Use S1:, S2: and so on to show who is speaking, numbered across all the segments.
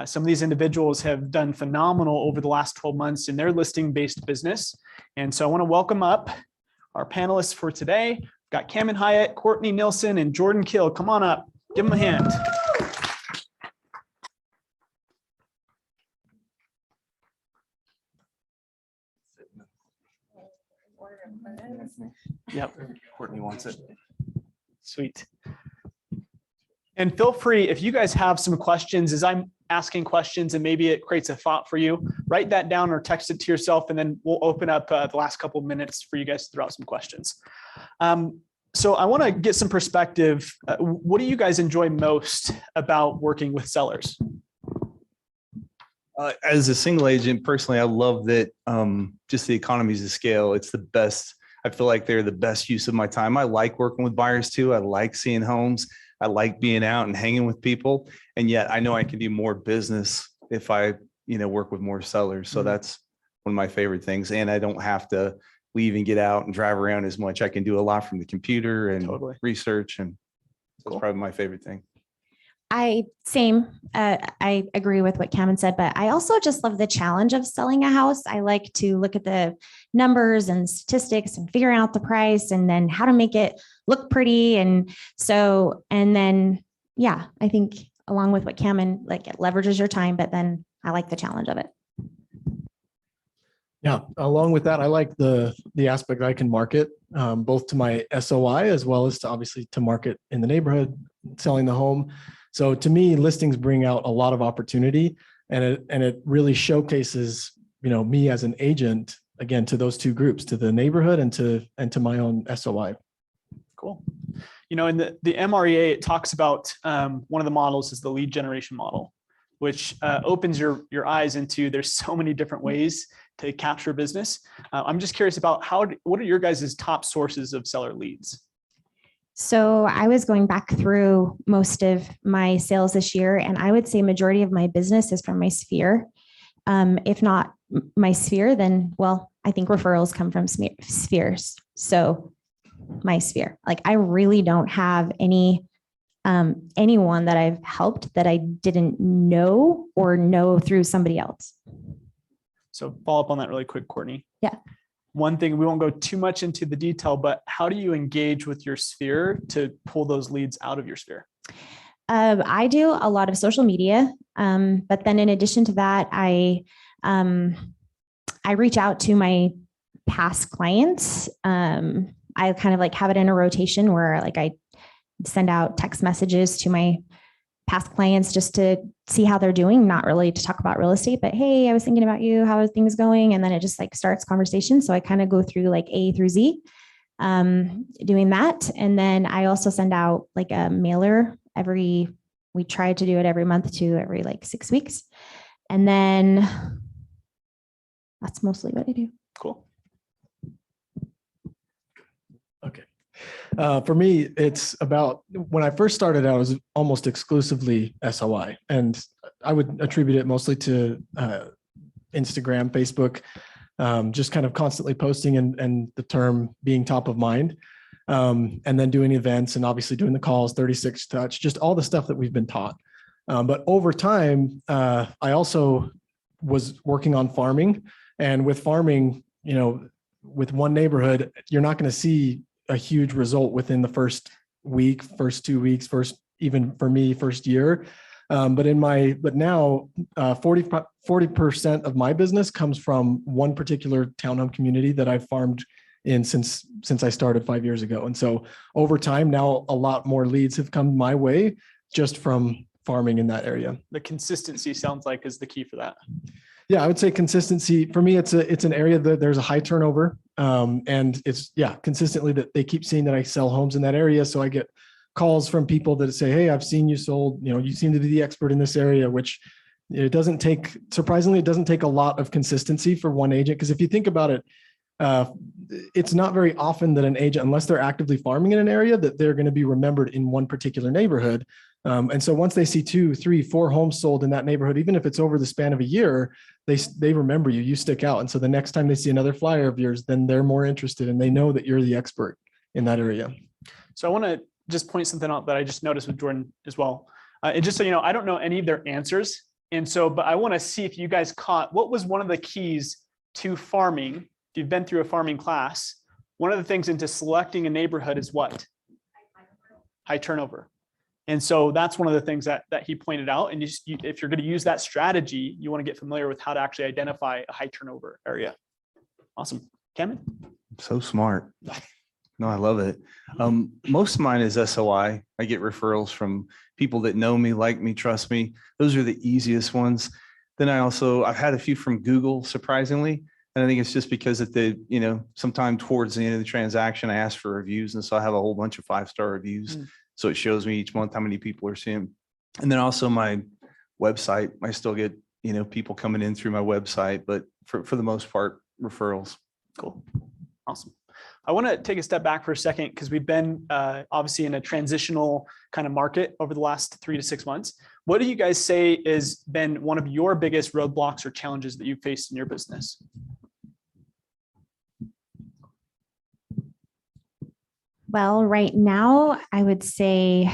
S1: Some of these individuals have done phenomenal over the last 12 months in their listing-based business. And so I want to welcome up our panelists for today. We've got Cameron Hyatt, Courtney Nilsson, and Jordan Kill. Come on up, give them a hand. Yep.
S2: Courtney wants it.
S1: Sweet. And feel free, if you guys have some questions, as I'm asking questions and maybe it creates a thought for you, write that down or text it to yourself, and then we'll open up the last couple of minutes for you guys to throw out some questions. So I want to get some perspective. What do you guys enjoy most about working with sellers?
S2: As a single agent, personally, I love that just the economies of scale. It's the best. I feel like they're the best use of my time. I like working with buyers too. I like seeing homes. I like being out and hanging with people. And yet I know I can do more business if I, work with more sellers. So that's one of my favorite things. And I don't have to leave and get out and drive around as much. I can do a lot from the computer and research. And that's probably my favorite thing.
S3: I agree with what Cameron said, but I also just love the challenge of selling a house. I like to look at the numbers and statistics and figuring out the price and then how to make it look pretty. I think along with what Cameron, like, it leverages your time, but then I like the challenge of it.
S4: Yeah, along with that, I like the aspect that I can market both to my SOI as well as to obviously to market in the neighborhood, selling the home. So to me, listings bring out a lot of opportunity, and it really showcases, me as an agent, again, to those two groups, to the neighborhood and to my own SOI.
S1: Cool. In the MREA, it talks about one of the models is the lead generation model, which opens your eyes into there's so many different ways to capture business. I'm just curious about what are your guys' top sources of seller leads?
S3: So I was going back through most of my sales this year, and I would say majority of my business is from my sphere. If not my sphere, then, I think referrals come from spheres. So my sphere, I really don't have anyone that I've helped that I didn't know or know through somebody else.
S1: So follow up on that really quick, Courtney.
S3: Yeah.
S1: One thing, we won't go too much into the detail, but how do you engage with your sphere to pull those leads out of your sphere?
S3: I do a lot of social media, but then in addition to that, I reach out to my past clients. I kind of have it in a rotation where I send out text messages to my past clients just to see how they're doing, not really to talk about real estate, but hey, I was thinking about you, how are things going? And then it just starts conversation. So I kind of go through A through Z, doing that. And then I also send out a mailer we try to do it every month to every 6 weeks. And then that's mostly what I do.
S1: Cool.
S4: Okay. For me, it's about when I first started, I was almost exclusively SOI, and I would attribute it mostly to Instagram, Facebook, just kind of constantly posting and the term being top of mind, and then doing events and obviously doing the calls, 36 touch, just all the stuff that we've been taught. But over time, I also was working on farming, and with farming, with one neighborhood, you're not going to see a huge result within the first week, first 2 weeks, even for me, first year. But now 40% of my business comes from one particular townhome community that I've farmed in since I started 5 years ago. And so over time, now a lot more leads have come my way just from farming in that area.
S1: The consistency sounds like is the key for that.
S4: Yeah, I would say consistency for me. It's an area that there's a high turnover, and it's consistently that they keep seeing that I sell homes in that area. So I get calls from people that say, "Hey, I've seen you sold. You seem to be the expert in this area." Which it doesn't take a lot of consistency for one agent, because if you think about it, it's not very often that an agent, unless they're actively farming in an area, that they're going to be remembered in one particular neighborhood. And so once they see 2, 3, 4 homes sold in that neighborhood, even if it's over the span of a year, they remember you, you stick out. And so the next time they see another flyer of yours, then they're more interested and they know that you're the expert in that area.
S1: So I want to just point something out that I just noticed with Jordan as well. And just so you know, I don't know any of their answers. And so, but I want to see if you guys caught, what was one of the keys to farming? If you've been through a farming class, one of the things into selecting a neighborhood is what? High turnover. And so that's one of the things that he pointed out. And if you're going to use that strategy, you want to get familiar with how to actually identify a high turnover area. Awesome. Cameron?
S2: So smart. No, I love it. Most of mine is SOI. I get referrals from people that know me, like me, trust me. Those are the easiest ones. Then I've had a few from Google, surprisingly. And I think it's just because at sometime towards the end of the transaction, I ask for reviews. And so I have a whole bunch of 5-star reviews. So it shows me each month how many people are seeing. And then also my website, I still get, people coming in through my website, but for the most part, referrals.
S1: Cool. Awesome. I want to take a step back for a second because we've been obviously in a transitional kind of market over the last 3 to 6 months. What do you guys say has been one of your biggest roadblocks or challenges that you've faced in your business?
S3: Well, right now, I would say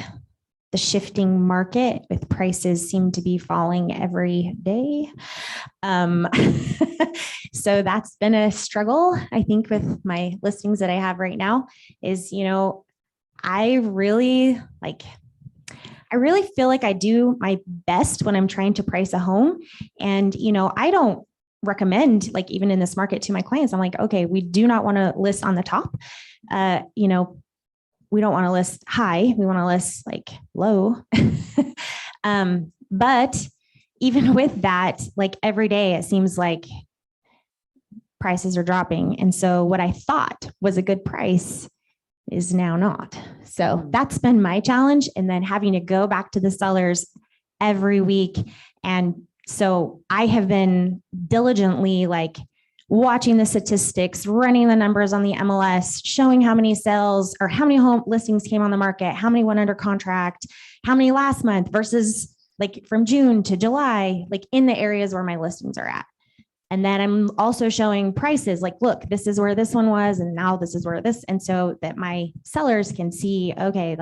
S3: the shifting market with prices seem to be falling every day. So that's been a struggle, I think, with my listings that I have right now is, I really feel like I do my best when I'm trying to price a home. And, I don't recommend, like, even in this market to my clients, I'm like, okay, we do not want to list on the top. We don't want to list high. We want to list like low. But even with that, like every day, it seems like prices are dropping. And so what I thought was a good price is now not. So that's been my challenge. And then having to go back to the sellers every week. And so I have been diligently watching the statistics, running the numbers on the MLS, showing how many sales or how many home listings came on the market, how many went under contract, how many last month versus from June to July, in the areas where my listings are at. And then I'm also showing prices look, this is where this one was, and now this is where this, and so that my sellers can see, okay,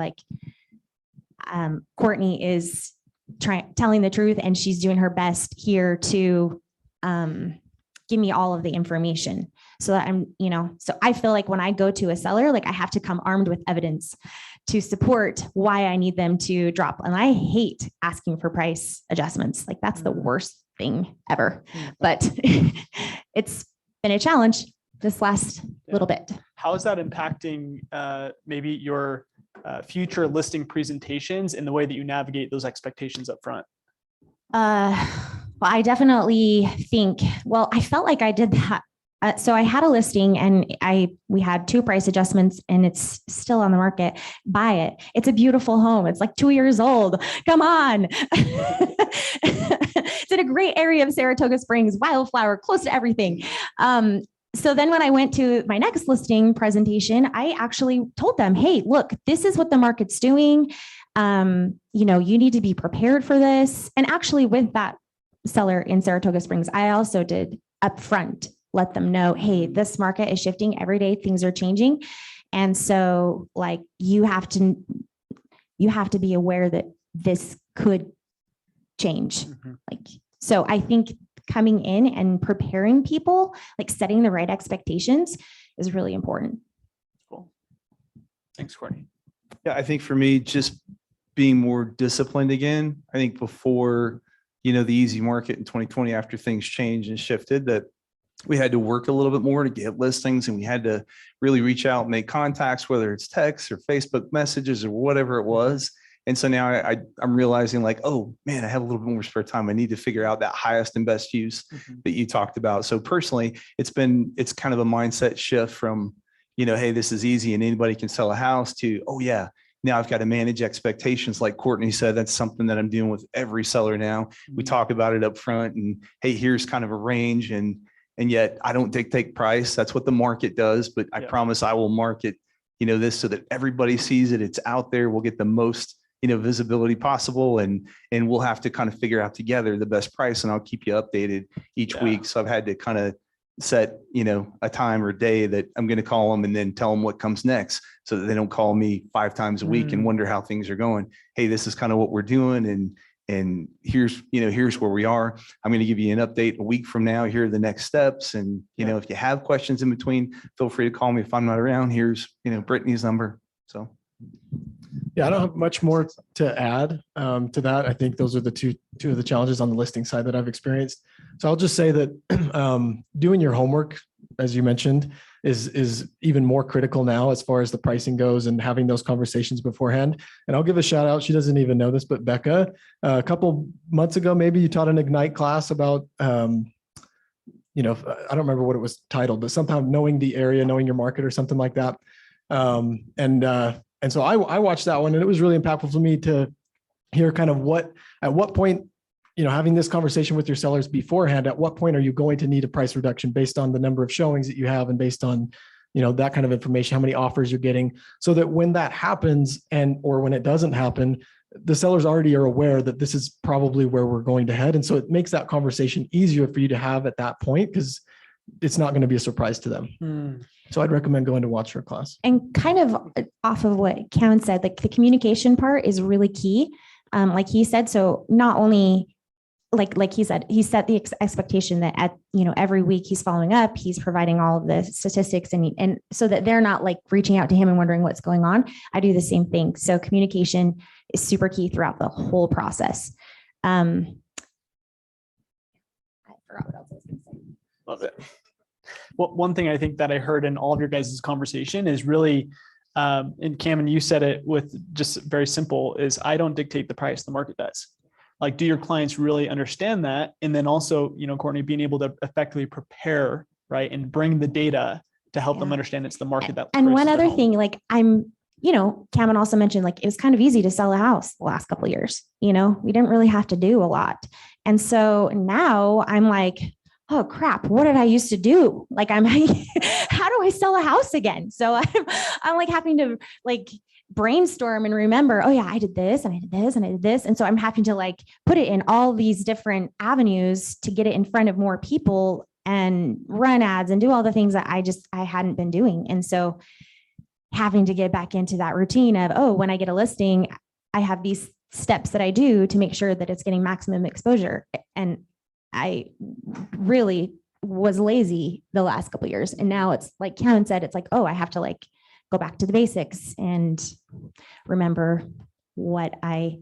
S3: Courtney is telling the truth and she's doing her best here to give me all of the information so that so I feel like when I go to a seller, I have to come armed with evidence to support why I need them to drop. And I hate asking for price adjustments. That's the worst thing ever, but it's been a challenge this last little bit.
S1: How is that impacting maybe your future listing presentations and the way that you navigate those expectations up front?
S3: Well, I definitely think, I felt like I did that. So I had a listing and we had 2 price adjustments and it's still on the market. Buy it. It's a beautiful home. It's 2 years old. Come on. It's in a great area of Saratoga Springs, wildflower, close to everything. So then when I went to my next listing presentation, I actually told them, hey, look, this is what the market's doing. You need to be prepared for this. And actually with that seller in Saratoga Springs, I also did upfront let them know, hey, this market is shifting every day. Things are changing. And so you have to be aware that this could change. So I think coming in and preparing people, setting the right expectations is really important.
S1: Cool. Thanks, Courtney.
S2: Yeah, I think for me, just being more disciplined again. I think before, the easy market in 2020, after things changed and shifted, that we had to work a little bit more to get listings and we had to really reach out and make contacts, whether it's text or Facebook messages or whatever it was. And so now I'm realizing oh man, I have a little bit more spare time. I need to figure out that highest and best use that you talked about. So personally, it's kind of a mindset shift from, hey, this is easy and anybody can sell a house to, oh yeah, now I've got to manage expectations. Like Courtney said, that's something that I'm dealing with every seller now. We talk about it up front and hey, here's kind of a range and yet I don't dictate price. That's what the market does, but I promise I will market, this so that everybody sees it. It's out there. We'll get the most, visibility possible and we'll have to kind of figure out together the best price and I'll keep you updated each week. So I've had to kind of set, a time or day that I'm going to call them and then tell them what comes next so that they don't call me 5 times a week and wonder how things are going. Hey, this is kind of what we're doing. and here's where we are. I'm going to give you an update a week from now. Here are the next steps. And, if you have questions in between, feel free to call me if I'm not around. Here's, Brittany's number. So.
S4: Yeah, I don't have much more to add to that. I think those are the two of the challenges on the listing side that I've experienced. So I'll just say that doing your homework, as you mentioned, is even more critical now as far as the pricing goes and having those conversations beforehand. And I'll give a shout out. She doesn't even know this, but Becca, a couple months ago, maybe you taught an Ignite class about, I don't remember what it was titled, but somehow knowing the area, knowing your market or something like that. And so I watched that one, and it was really impactful for me to hear kind of at what point, having this conversation with your sellers beforehand, at what point are you going to need a price reduction based on the number of showings that you have and based on, that kind of information, how many offers you're getting, so that when that happens or when it doesn't happen, the sellers already are aware that this is probably where we're going to head. And so it makes that conversation easier for you to have at that point, because it's not going to be a surprise to them. So I'd recommend going to watch her class.
S3: And kind of off of what Kevin said, like the communication part is really key. Like he said, so not only like he said, he set the expectation that at, every week he's following up, he's providing all of the statistics and so that they're not like reaching out to him and wondering what's going on. I do the same thing. So communication is super key throughout the whole process. I forgot what else I was going to say.
S1: Love it. Well, one thing I think that I heard in all of your guys' conversation is really, and Cameron, you said it with just very simple, is I don't dictate the price, the market does. Like, do your clients really understand that? And then also, Courtney, being able to effectively prepare, right, and bring the data to help them understand it's the market that.
S3: And one other thing, like Cameron also mentioned, like, it was kind of easy to sell a house the last couple of years. We didn't really have to do a lot. And so now I'm like, oh crap, what did I used to do? Like, how do I sell a house again? So I'm like having to like brainstorm and remember, oh yeah, I did this and I did this and I did this. And so I'm having to like put it in all these different avenues to get it in front of more people and run ads and do all the things that I hadn't been doing. And so having to get back into that routine of, oh, when I get a listing, I have these steps that I do to make sure that it's getting maximum exposure. And I really was lazy the last couple of years. And now it's like Kevin said, it's like, oh, I have to like go back to the basics and remember what I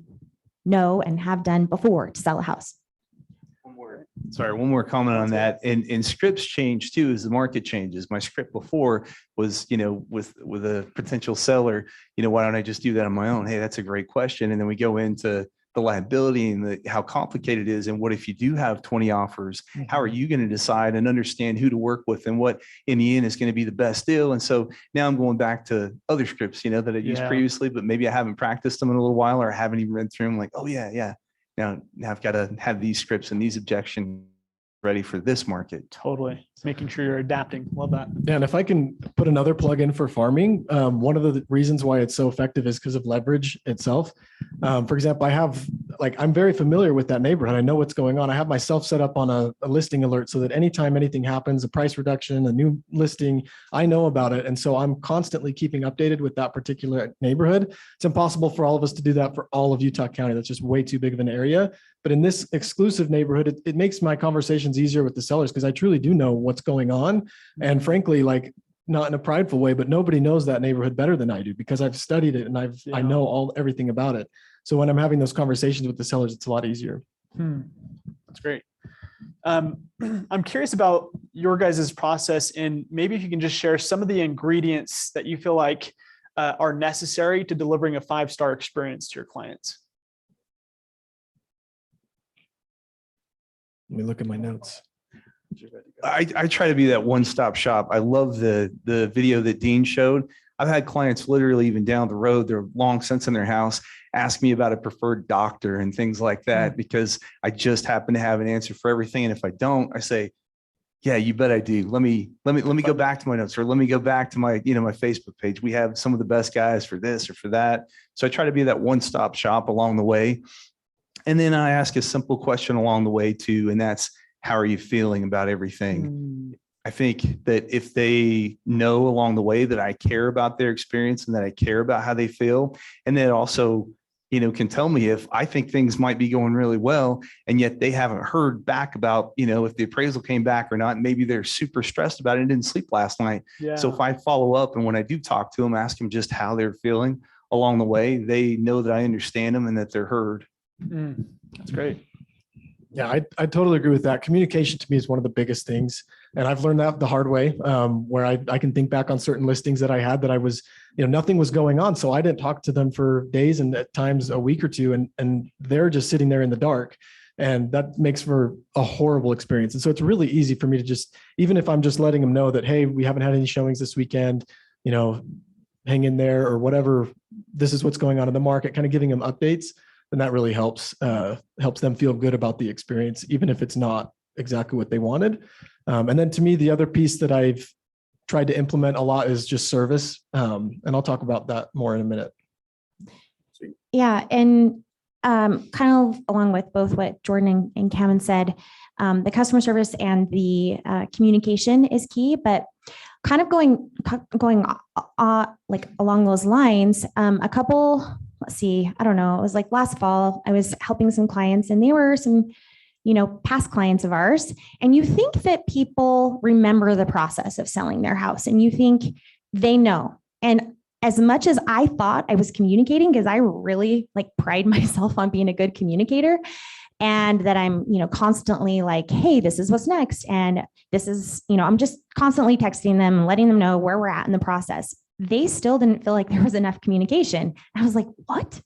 S3: know and have done before to sell a house.
S2: One more comment on that. And scripts change too as the market changes. My script before was, with a potential seller, why don't I just do that on my own? Hey, that's a great question. And then we go into the liability and how complicated it is. And what if you do have 20 offers? How are you going to decide and understand who to work with and what in the end is going to be the best deal? And so now I'm going back to other scripts, that I used previously, but maybe I haven't practiced them in a little while or I haven't even read through them. Like, oh yeah. Now I've got to have these scripts and these objections ready for this market.
S1: Totally. Making sure you're adapting. Love that.
S4: Yeah, and if I can put another plug in for farming, one of the reasons why it's so effective is because of leverage itself. For example, I'm very familiar with that neighborhood. I know what's going on. I have myself set up on a listing alert so that anytime anything happens, a price reduction, a new listing, I know about it. And so I'm constantly keeping updated with that particular neighborhood. It's impossible for all of us to do that for all of Utah County. That's just way too big of an area. But in this exclusive neighborhood, it makes my conversations easier with the sellers because I truly do know what's going on. And frankly, like, not in a prideful way, but nobody knows that neighborhood better than I do because I've studied it and I know everything about it. So when I'm having those conversations with the sellers, it's a lot easier.
S1: That's great. I'm curious about your guys' process, and maybe if you can just share some of the ingredients that you feel like are necessary to delivering a 5-star experience to your clients.
S4: Let me look at my notes.
S2: I try to be that one-stop shop. I love the video that Dean showed. I've had clients literally even down the road, they're long since in their house, ask me about a preferred doctor and things like that, because I just happen to have an answer for everything. And if I don't, I say, yeah, you bet I do. Let me go back to my notes, or let me go back to my, my Facebook page. We have some of the best guys for this or for that. So I try to be that one-stop shop along the way. And then I ask a simple question along the way too. And that's, how are you feeling about everything? I think that if they know along the way that I care about their experience and that I care about how they feel, and then also can tell me if I think things might be going really well, and yet they haven't heard back about, if the appraisal came back or not. And maybe they're super stressed about it and didn't sleep last night.
S1: Yeah.
S2: So if I follow up and when I do talk to them, ask them just how they're feeling along the way, they know that I understand them and that they're heard.
S1: That's great.
S4: Yeah, I totally agree with that. Communication to me is one of the biggest things. And I've learned that the hard way, where I can think back on certain listings that I had that I was, nothing was going on. So I didn't talk to them for days and at times a week or two. And they're just sitting there in the dark. And that makes for a horrible experience. And so it's really easy for me to just, even if I'm just letting them know that, hey, we haven't had any showings this weekend, hang in there or whatever, this is what's going on in the market, kind of giving them updates. And that really helps them feel good about the experience, even if it's not exactly what they wanted. And then to me, the other piece that I've tried to implement a lot is just service. And I'll talk about that more in a minute.
S3: Yeah. And kind of along with both what Jordan and Kevin said, the customer service and the communication is key, but kind of going like along those lines, a couple, let's see, I don't know, it was like last fall, I was helping some clients and they were some, past clients of ours. And you think that people remember the process of selling their house and you think they know. And as much as I thought I was communicating, because I really pride myself on being a good communicator and that I'm, constantly like, hey, this is what's next. And this is, I'm just constantly texting them and letting them know where we're at in the process. They still didn't feel like there was enough communication. I was like, what?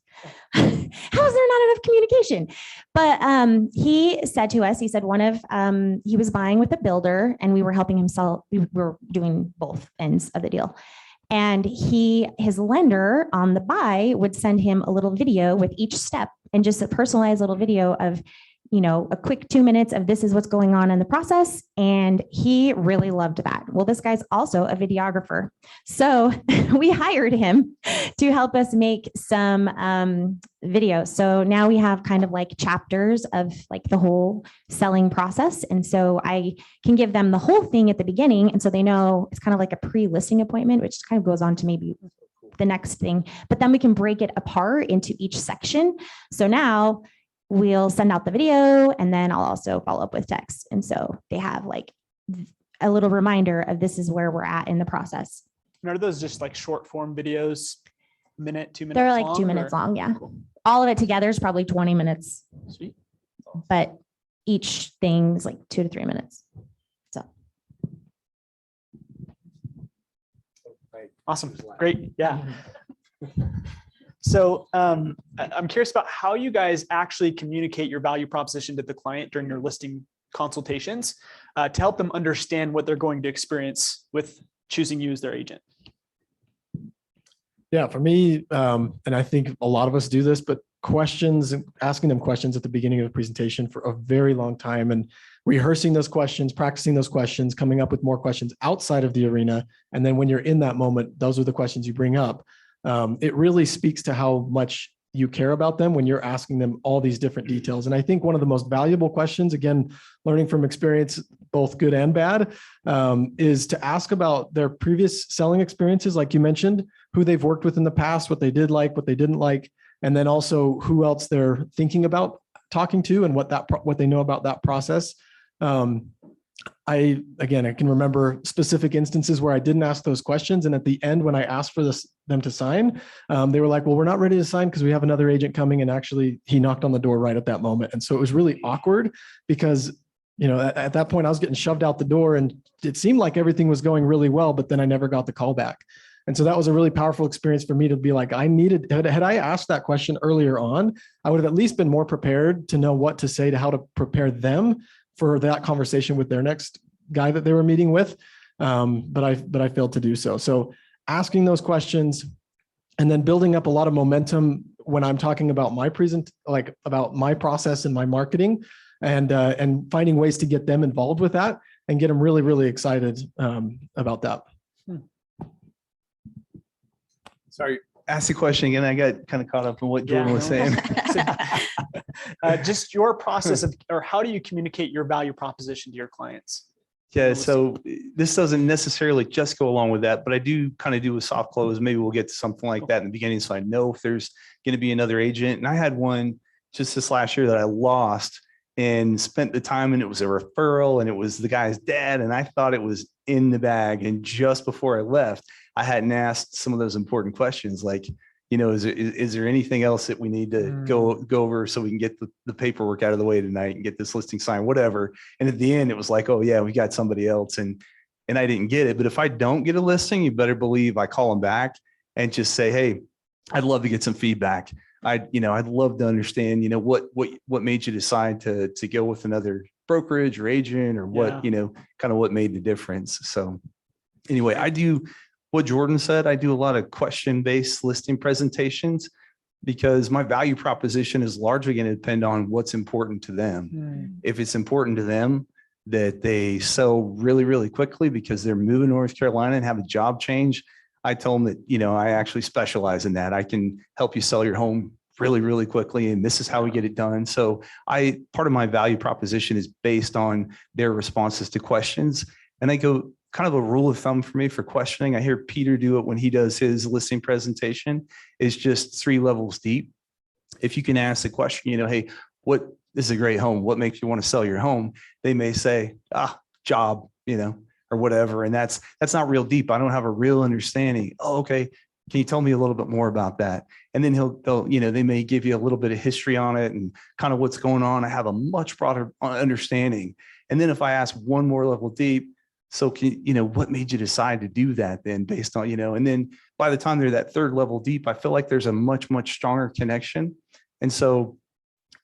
S3: How is there not enough communication? But he said to us, he said he was buying with a builder and we were helping him sell. We were doing both ends of the deal. And his lender on the buy would send him a little video with each step and just a personalized little video of, a quick 2 minutes of this is what's going on in the process. And he really loved that. Well, this guy's also a videographer. So we hired him to help us make some videos. So now we have kind of chapters of the whole selling process. And so I can give them the whole thing at the beginning. And so they know it's kind of like a pre-listing appointment, which kind of goes on to maybe the next thing, but then we can break it apart into each section. So now we'll send out the video and then I'll also follow up with text. And so they have a little reminder of this is where we're at in the process.
S1: And are those just short form videos, minute, 2 minutes?
S3: They're
S1: long,
S3: 2 minutes
S1: or?
S3: long. Yeah.
S1: Cool.
S3: All of it together is probably 20 minutes,
S1: Sweet.
S3: but each thing's 2 to 3 minutes. So.
S1: Awesome. Great. Yeah. So I'm curious about how you guys actually communicate your value proposition to the client during your listing consultations to help them understand what they're going to experience with choosing you as their agent.
S4: Yeah, for me, and I think a lot of us do this, but asking them questions at the beginning of the presentation for a very long time and rehearsing those questions, practicing those questions, coming up with more questions outside of the arena. And then when you're in that moment, those are the questions you bring up. It really speaks to how much you care about them when you're asking them all these different details. And I think one of the most valuable questions, again, learning from experience, both good and bad, is to ask about their previous selling experiences, like you mentioned, who they've worked with in the past, what they did like, what they didn't like, and then also who else they're thinking about talking to and what they know about that process. I can remember specific instances where I didn't ask those questions. And at the end, when I asked for them to sign, they were like, well, we're not ready to sign because we have another agent coming. And actually he knocked on the door right at that moment. And so it was really awkward because, at that point I was getting shoved out the door and it seemed like everything was going really well, but then I never got the call back. And so that was a really powerful experience for me to be like, had I asked that question earlier on, I would have at least been more prepared to know what to say to how to prepare them for that conversation with their next guy that they were meeting with. But I failed to do so. So asking those questions and then building up a lot of momentum when I'm talking about about my process and my marketing and finding ways to get them involved with that and get them really, really excited about that.
S2: Sorry, ask the question again. I got kind of caught up in what Jordan was saying.
S1: Just your process of, or how do you communicate your value proposition to your clients?
S2: Yeah, so this doesn't necessarily just go along with that, but I do kind of do a soft close. Maybe we'll get to something like that in the beginning. So I know if there's going to be another agent. And I had one just this last year that I lost and spent the time, and it was a referral and it was the guy's dad. And I thought it was in the bag. And just before I left, I hadn't asked some of those important questions like, is there anything else that we need to go over so we can get the paperwork out of the way tonight and get this listing signed, whatever. And at the end, it was like, oh yeah, we got somebody else. And I didn't get it. But if I don't get a listing, you better believe I call them back and just say, hey, I'd love to get some feedback. I'd love to understand, what made you decide to go with another brokerage or agent or what, kind of what made the difference. So anyway, I do what Jordan said. I do a lot of question-based listing presentations because my value proposition is largely going to depend on what's important to them. If it's important to them that they sell really, really quickly because they're moving to North Carolina and have a job change, I tell them that, I actually specialize in that. I can help you sell your home really, really quickly. And this is how we get it done. So part of my value proposition is based on their responses to questions. And I go kind of a rule of thumb for me for questioning. I hear Peter do it when he does his listing presentation, is just 3 levels deep. If you can ask the question, hey, this is a great home. What makes you want to sell your home? They may say, job, or whatever. And that's not real deep. I don't have a real understanding. Oh, okay. Can you tell me a little bit more about that? And then they may give you a little bit of history on it and kind of what's going on. I have a much broader understanding. And then if I ask one more level deep, so what made you decide to do that then based on, and then by the time they're that 3rd level deep, I feel like there's a much, much stronger connection. And so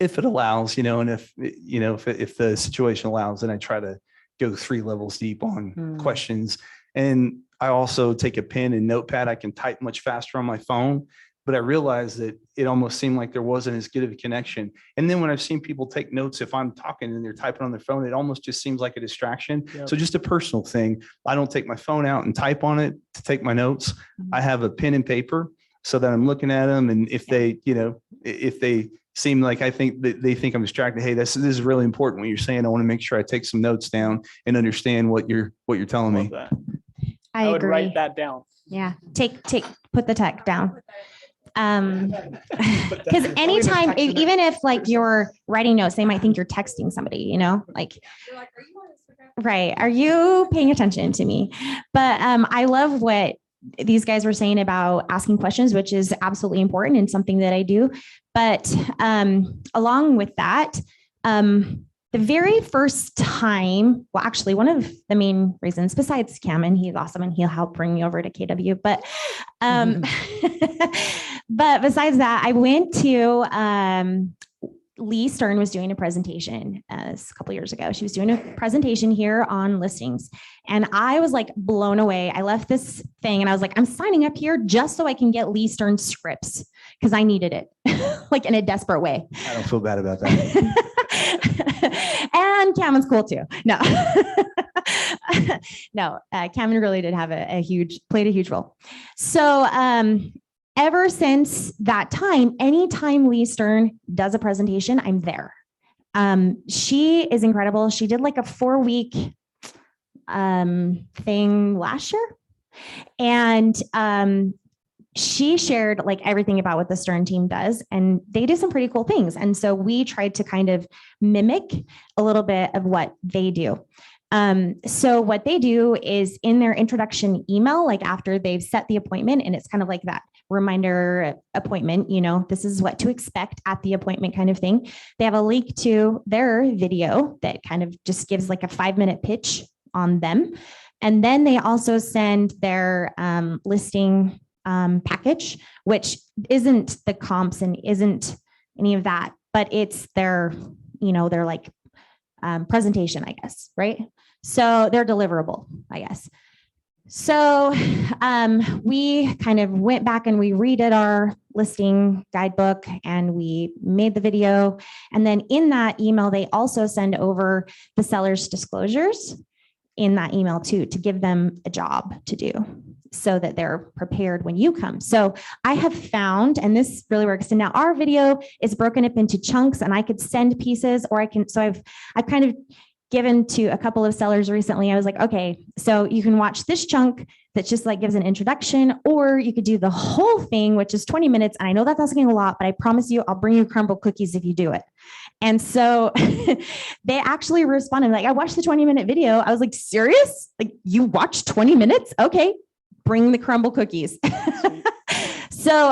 S2: if it allows, and if the situation allows, then I try to go 3 levels deep on questions. And I also take a pen and notepad. I can type much faster on my phone, but I realized that it almost seemed like there wasn't as good of a connection. And then when I've seen people take notes, if I'm talking and they're typing on their phone, it almost just seems like a distraction.
S1: Yep.
S2: So just a personal thing. I don't take my phone out and type on it to take my notes. I have a pen and paper so that I'm looking at them. And if they seem like they think I'm distracted, hey, this is really important what you're saying. I want to make sure I take some notes down and understand what you're telling me.
S1: Love that.
S3: I
S1: would
S3: agree.
S1: write that down.
S3: Yeah. Put the tech down.
S1: But
S3: Because
S1: that's-
S3: anytime,
S1: I'll even
S3: even if like you're writing notes, they might think you're texting somebody, like, right. Are you paying attention to me? But I love what these guys were saying about asking questions, which is absolutely important and something that I do. But along with that, the very first time, well, actually, one of the main reasons, besides Cam, and he's awesome and he'll help bring me over to KW, but but besides that, I went to Lee Stern was doing a presentation a couple years ago. She was doing a presentation here on listings. And I was like blown away. I left this thing and I was like, I'm signing up here just so I can get Lee Stern scripts because I needed it like in a desperate way.
S2: I don't feel bad about that.
S3: And Cameron's cool too. No, no, Cameron really did have played a huge role. So ever since that time, anytime Lee Stern does a presentation, I'm there. She is incredible. She did like a 4-week thing last year. And she shared like everything about what the Stern team does, and they do some pretty cool things. And so we tried to kind of mimic a little bit of what they do. So what they do is in their introduction email, like after they've set the appointment, and it's kind of like that reminder appointment, this is what to expect at the appointment kind of thing. They have a link to their video that kind of just gives like a 5-minute pitch on them. And then they also send their listing package, which isn't the comps and isn't any of that, but it's their, their like presentation, I guess, right? So they're deliverable, I guess. So we kind of went back and we redid our listing guidebook and we made the video. And then in that email, they also send over the seller's disclosures in that email too, to give them a job to do so that they're prepared when you come. So I have found, and this really works. And now our video is broken up into chunks and I could send pieces or I've kind of given to a couple of sellers recently. I was like, okay, so you can watch this chunk that just like gives an introduction, or you could do the whole thing, which is 20 minutes. And I know that's asking a lot, but I promise you, I'll bring you crumble cookies if you do it. And so they actually responded like, I watched the 20-minute video. I was like, serious? Like you watched 20 minutes? Okay, bring the crumble cookies. So,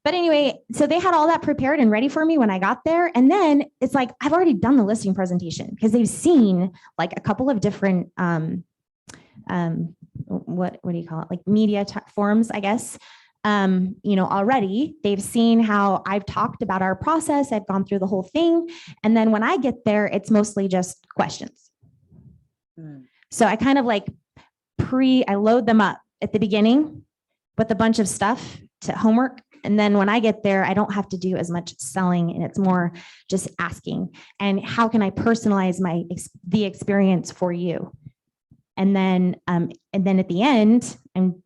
S3: but anyway, so they had all that prepared and ready for me when I got there. And then it's like, I've already done the listing presentation because they've seen like a couple of different, what do you call it? Like media forums, I guess. Already they've seen how I've talked about our process. I've gone through the whole thing. And then when I get there, it's mostly just questions. So I kind of like I load them up at the beginning with a bunch of stuff to homework. And then when I get there, I don't have to do as much selling and it's more just asking. And how can I personalize the experience for you? And then at the end, and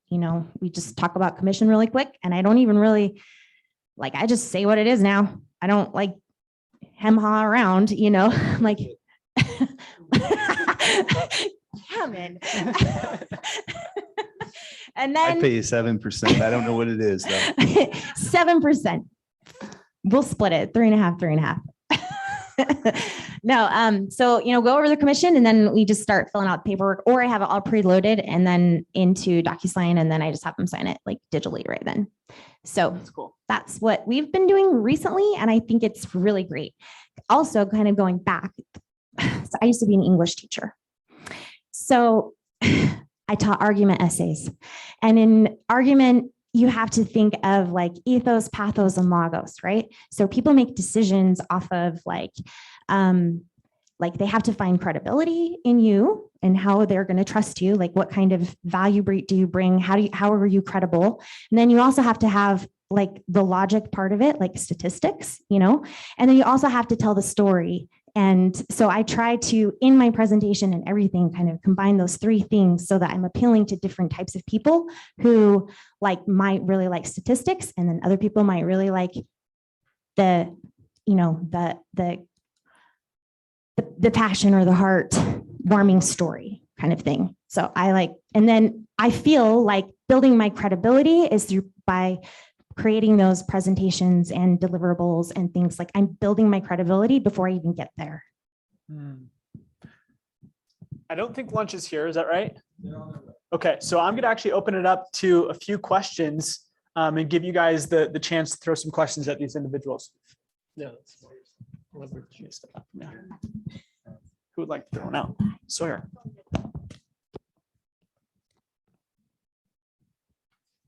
S3: we just talk about commission really quick. And I don't even really I just say what it is now. I don't like hem-ha around, I'm like, come in. And
S2: I
S3: then
S2: pay you 7%. I don't know what it is though.
S3: 7%. We'll split it 3.5. No, so go over the commission and then we just start filling out the paperwork, or I have it all preloaded and then into DocuSign, and then I just have them sign it like digitally right then. So
S1: That's cool.
S3: that's what we've been doing recently, and I think it's really great. Also, kind of going back, so I used to be an English teacher. So I taught argument essays, and in argument, you have to think of like ethos, pathos, and logos, right? So people make decisions off of like they have to find credibility in you and how they're going to trust you. Like what kind of value do you bring? How are you credible? And then you also have to have like the logic part of it, like statistics, and then you also have to tell the story. And so I try to, in my presentation and everything, kind of combine those three things so that I'm appealing to different types of people who might really like statistics, and then other people might really like the passion or the heart warming story kind of thing. So and then I feel like building my credibility is by creating those presentations and deliverables and things. Like I'm building my credibility before I even get there.
S1: I don't think lunch is here. Is that right? Okay, so I'm going to actually open it up to a few questions and give you guys the chance to throw some questions at these individuals. Yeah. Who would like to throw one out? Sawyer.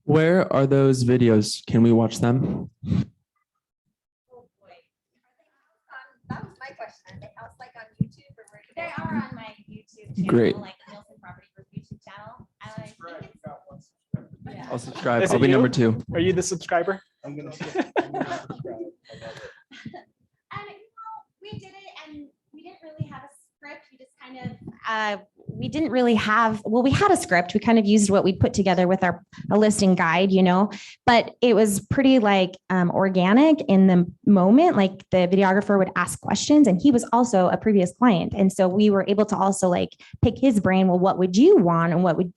S5: Where are those videos? Can we watch them?
S3: Oh boy. That was my question. Are they house on YouTube or where? They are on my YouTube channel,
S5: Great.
S3: like Nielsen Property Group YouTube channel. I think it's,
S5: I'll subscribe.
S1: Is
S5: I'll
S1: it
S5: be
S1: you?
S5: number 2.
S1: Are you the subscriber?
S2: I'm gonna
S3: And we did it, and we didn't really have a script. We just kind of we didn't really have. Well, we had a script. We kind of used what we put together with a listing guide, But it was pretty organic in the moment. Like the videographer would ask questions, and he was also a previous client, and so we were able to also pick his brain. Well, what would you want, and what would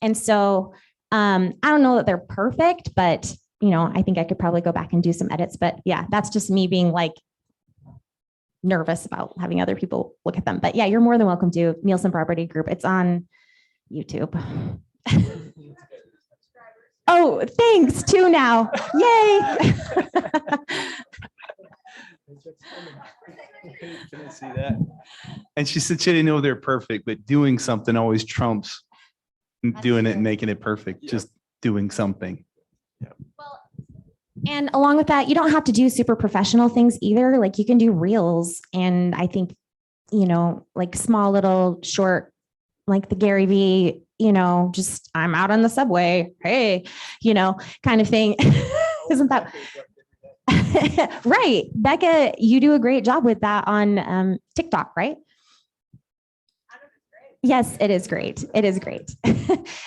S3: And so I don't know that they're perfect, but I think I could probably go back and do some edits. But yeah, that's just me being nervous about having other people look at them. But yeah, you're more than welcome to Nielsen Property Group. It's on YouTube. Oh, thanks. 2 now. Yay.
S2: Can I see that? And she said she didn't know they're perfect, but doing something always trumps doing it and making it perfect. Just doing something.
S3: Well, and along with that, you don't have to do super professional things either. Like you can do reels, and I think, small little short, like the Gary V, just I'm out on the subway, hey, kind of thing. Isn't that right? Becca, you do a great job with that on TikTok, right? Yes, it is great. It is great.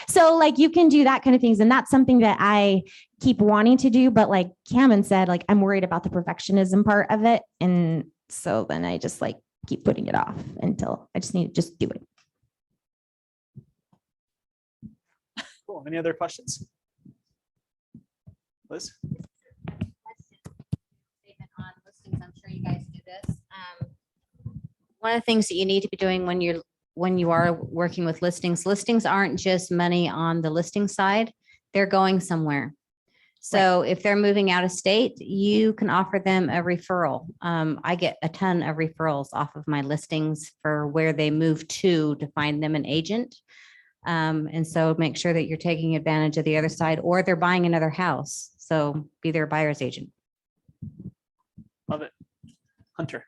S3: So you can do that kind of things. And that's something that I keep wanting to do. But like Cameron said, I'm worried about the perfectionism part of it. And so then I just keep putting it off until I just need to just do it.
S1: Cool. Any other questions? Liz?
S6: Statement on listings. I'm sure you guys do this. One of the things that you need to be doing when you are working with listings aren't just money on the listing side. They're going somewhere. So if they're moving out of state, you can offer them a referral. I get a ton of referrals off of my listings for where they move to find them an agent. And so make sure that you're taking advantage of the other side, or they're buying another house. So be their buyer's agent.
S1: Love it. Hunter.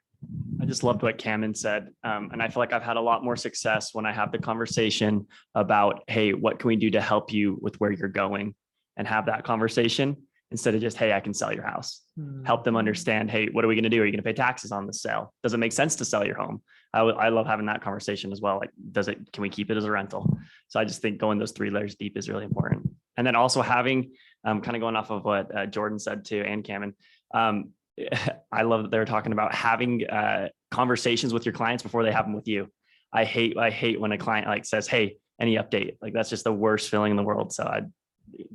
S7: I just loved what Cameron said. And I feel like I've had a lot more success when I have the conversation about, hey, what can we do to help you with where you're going, and have that conversation instead of just, hey, I can sell your house. Help them understand, hey, what are we going to do? Are you going to pay taxes on the sale? Does it make sense to sell your home? I love having that conversation as well. Like, can we keep it as a rental? So I just think going those 3 layers deep is really important. And then also having, kind of going off of what Jordan said too, and Cameron, I love that they're talking about having conversations with your clients before they have them with you. I hate when a client like says, hey, any update? Like, that's just the worst feeling in the world. So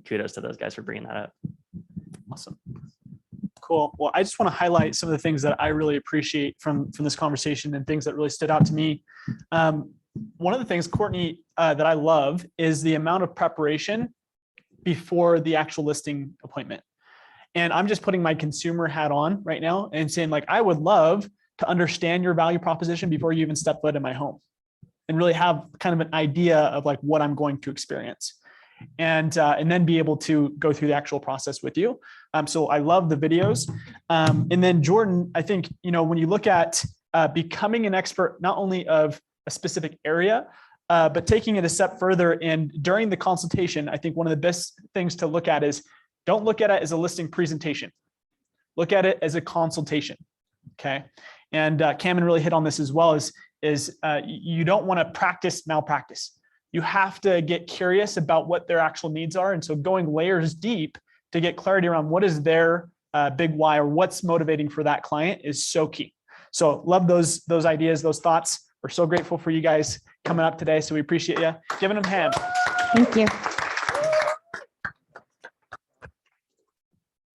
S7: kudos to those guys for bringing that up.
S1: Awesome. Cool. Well, I just want to highlight some of the things that I really appreciate from this conversation and things that really stood out to me. One of the things, Courtney, that I love is the amount of preparation before the actual listing appointment. And I'm just putting my consumer hat on right now and saying, like, I would love to understand your value proposition before you even step foot in my home, and really have kind of an idea of like what I'm going to experience. And then be able to go through the actual process with you. So I love the videos. And then Jordan, I think, when you look at becoming an expert, not only of a specific area, but taking it a step further. And during the consultation, I think one of the best things to look at is, don't look at it as a listing presentation. Look at it as a consultation. Okay. And Cameron really hit on this as well, is you don't want to practice malpractice. You have to get curious about what their actual needs are. And so going layers deep to get clarity around what is their big why, or what's motivating for that client, is so key. So love those ideas, those thoughts. We're so grateful for you guys coming up today. So we appreciate you giving them a hand.
S3: Thank you.